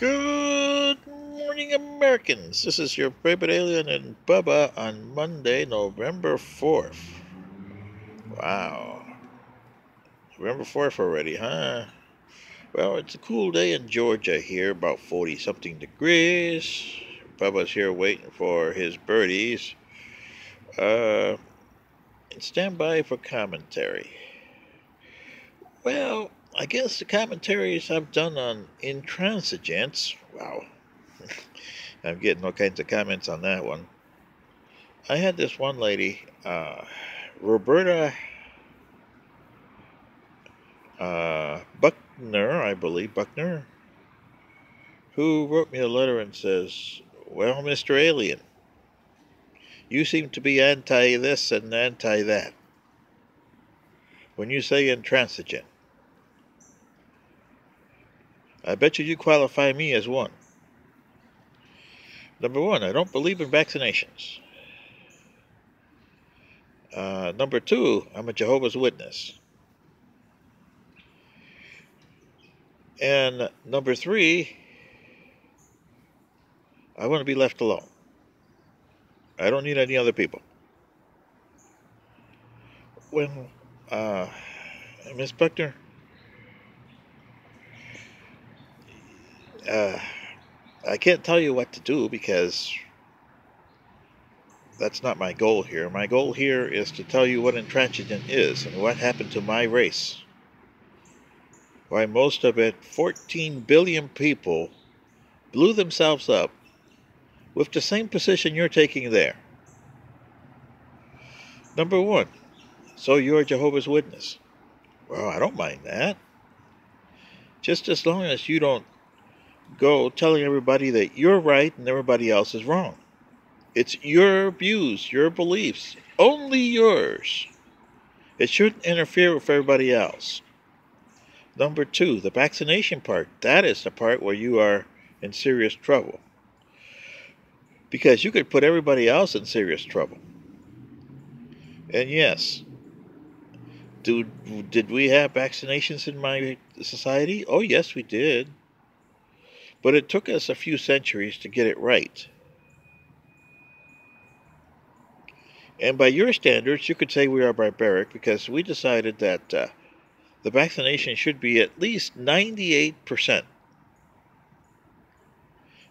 Good morning, Americans. This is your favorite alien and Bubba on Monday, November 4th. Wow. November 4th already, huh? Well, it's a cool day in Georgia here, about 40-something degrees. Bubba's here waiting for his birdies. And stand by for commentary. Well, I guess the commentaries I've done on intransigence, wow. I'm getting all kinds of comments on that one. I had this one lady, Roberta Buckner, I believe, Buckner, who wrote me a letter and says, well, Mr. Alien, you seem to be anti this and anti that. When you say intransigent, I bet you qualify me as one. Number one, I don't believe in vaccinations. Number two, I'm a Jehovah's Witness. And number three, I want to be left alone. I don't need any other people. Well, Miss Buckner, I can't tell you what to do because that's not my goal here. My goal here is to tell you what intransigent is and what happened to my race. Why most of it, 14 billion people, blew themselves up with the same position you're taking there. Number one, so you're a Jehovah's Witness. Well, I don't mind that. Just as long as you don't go telling everybody that you're right and everybody else is wrong. It's your views, your beliefs, only yours. It shouldn't interfere with everybody else. Number two, the vaccination part. That is the part where you are in serious trouble. Because you could put everybody else in serious trouble. And yes, did we have vaccinations in my society? Oh, yes, we did. But it took us a few centuries to get it right. And by your standards, you could say we are barbaric because we decided that the vaccination should be at least 98%.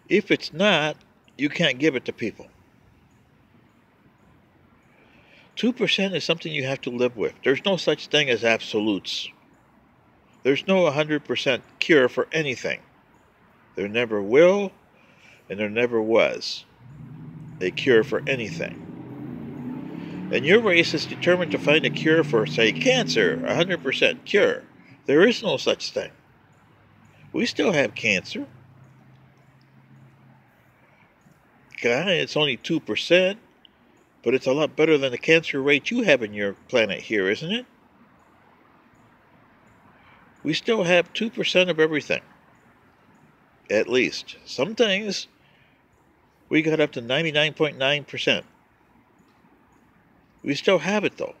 If it's not, you can't give it to people. 2% is something you have to live with. There's no such thing as absolutes. There's no 100% cure for anything. There never will, and there never was a cure for anything. And your race is determined to find a cure for, say, cancer, 100% cure. There is no such thing. We still have cancer. God, it's only 2%, but it's a lot better than the cancer rate you have in your planet here, isn't it? We still have 2% of everything. At least. Some things, we got up to 99.9%. We still have it, though.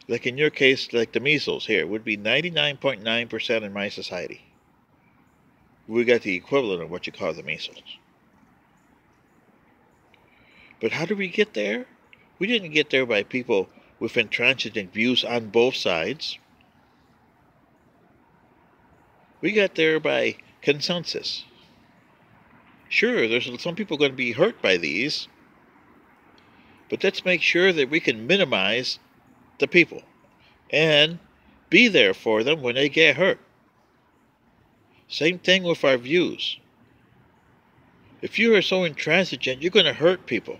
Like in your case, like the measles here, would be 99.9% in my society. We got the equivalent of what you call the measles. But how did we get there? We didn't get there by people with intransigent views on both sides. We got there by consensus. Sure, there's some people going to be hurt by these, but let's make sure that we can minimize the people and be there for them when they get hurt. Same thing with our views. If you are so intransigent, you're going to hurt people.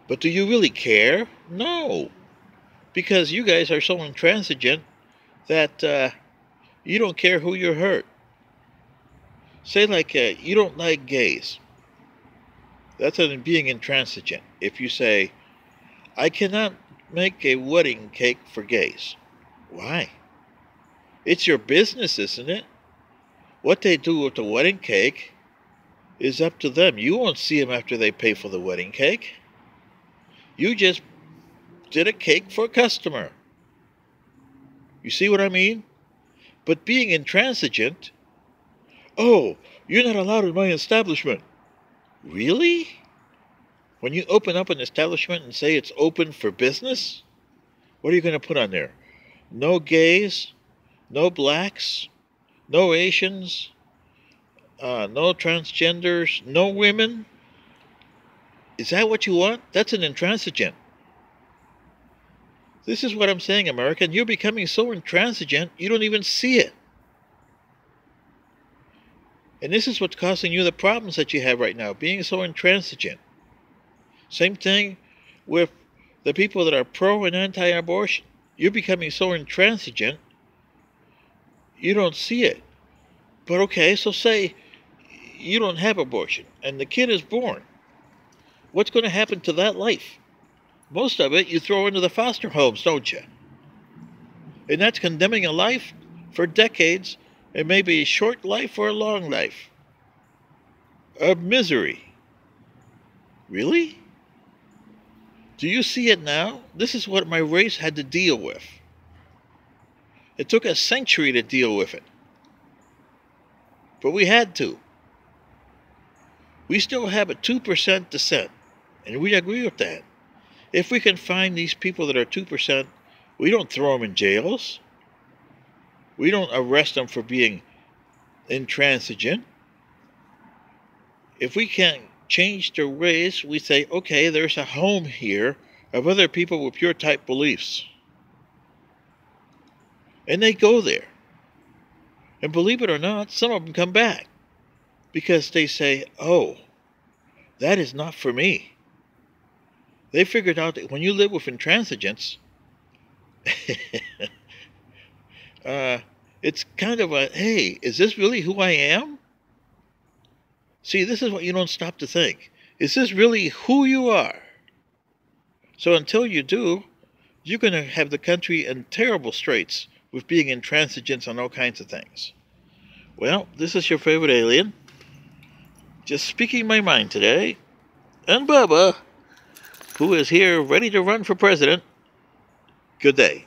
But do you really care? No. Because you guys are so intransigent that you don't care who you hurt. Say like you don't like gays. That's being intransigent. If you say, I cannot make a wedding cake for gays. Why? It's your business, isn't it? What they do with the wedding cake is up to them. You won't see them after they pay for the wedding cake. You just did a cake for a customer. You see what I mean? But being intransigent, oh, you're not allowed in my establishment. Really? When you open up an establishment and say it's open for business, what are you going to put on there? No gays, no blacks, no Asians, no transgenders, no women? Is that what you want? That's an intransigent. This is what I'm saying, American. You're becoming so intransigent, you don't even see it. And this is what's causing you the problems that you have right now, being so intransigent. Same thing with the people that are pro and anti-abortion. You're becoming so intransigent, you don't see it. But okay, so say you don't have abortion and the kid is born. What's going to happen to that life? Most of it you throw into the foster homes, don't you? And that's condemning a life for decades. It may be a short life or a long life of misery. Really? Do you see it now? This is what my race had to deal with. It took a century to deal with it. But we had to. We still have a 2% dissent, and we agree with that. If we can find these people that are 2%, we don't throw them in jails. We don't arrest them for being intransigent. If we can't change their ways, we say, okay, there's a home here of other people with your type beliefs. And they go there. And believe it or not, some of them come back because they say, oh, that is not for me. They figured out that when you live with intransigence, it's kind of a, hey, is this really who I am? See, this is what you don't stop to think. Is this really who you are? So until you do, you're going to have the country in terrible straits with being intransigent on all kinds of things. Well, this is your favorite alien, just speaking my mind today, and Bubba, who is here ready to run for president. Good day.